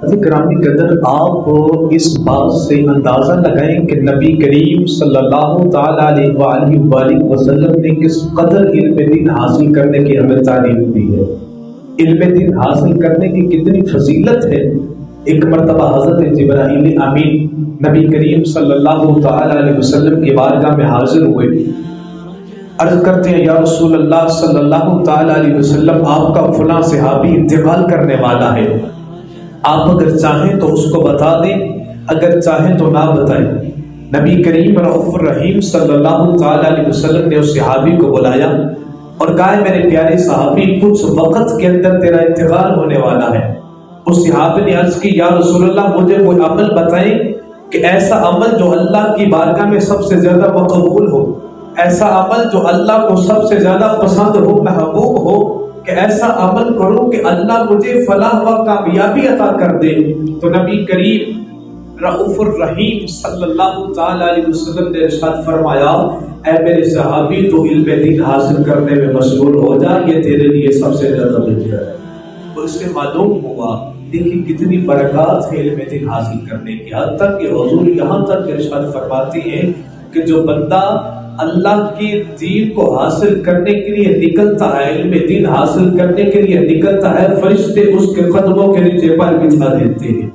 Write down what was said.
گرامی قدر، آپ اس بات سے اندازہ لگائیں کہ نبی کریم صلی اللہ تعالیٰ علیہ وآلہ وسلم نے کس قدر علم دین حاصل کرنے کی ہمیں تعلیم دی ہے۔ علم دین حاصل کرنے کی کتنی فضیلت ہے۔ ایک مرتبہ حضرت جبرائیل امین نبی کریم صلی اللہ تعالیٰ علیہ وسلم کی بارگاہ میں حاضر ہوئے، عرض کرتے ہیں یا رسول اللہ صلی اللہ تعالیٰ علیہ وسلم، آپ کا فلاں صحابی انتقال کرنے والا ہے، آپ اگر چاہیں تو اس کو بتا دیں، اگر چاہیں تو نہ بتائیں۔ نبی کریم رؤوف الرحیم صلی اللہ تعالیٰ علیہ وسلم نے اس صحابی کو بلایا اور کہا میرے پیارے صحابی، کچھ وقت کے اندر تیرا انتقال ہونے والا ہے۔ اس صحابی نے عرض کی یا رسول اللہ، مجھے کوئی عمل بتائیں کہ ایسا عمل جو اللہ کی بارگاہ میں سب سے زیادہ مقبول ہو، ایسا عمل جو اللہ کو سب سے زیادہ پسند ہو، محبوب ہو، کہ ایسا عمل کروں کہ اللہ مجھے فلاح و کامیابی عطا کر دے۔ تو نبی کریم رؤوف الرحیم صلی اللہ تعالی علیہ وسلم نے ارشاد فرمایا، اے میرے صحابی، تو علم دین حاصل کرنے میں مشغول ہو جا، یہ تیرے لیے سب سے زیادہ بہتر ہے۔ تو اس سے معلوم ہوا دیکھیں کتنی برکات ہے علم دین حاصل کرنے کی، حد تک کہ حضور یہاں تک ارشاد فرماتے ہیں کہ جو بندہ اللہ کی دین کو حاصل کرنے کے لیے نکلتا ہے، علم دین حاصل کرنے کے لیے نکلتا ہے، فرشتے اس کے قدموں کے نیچے پر بچھا دیتے ہیں۔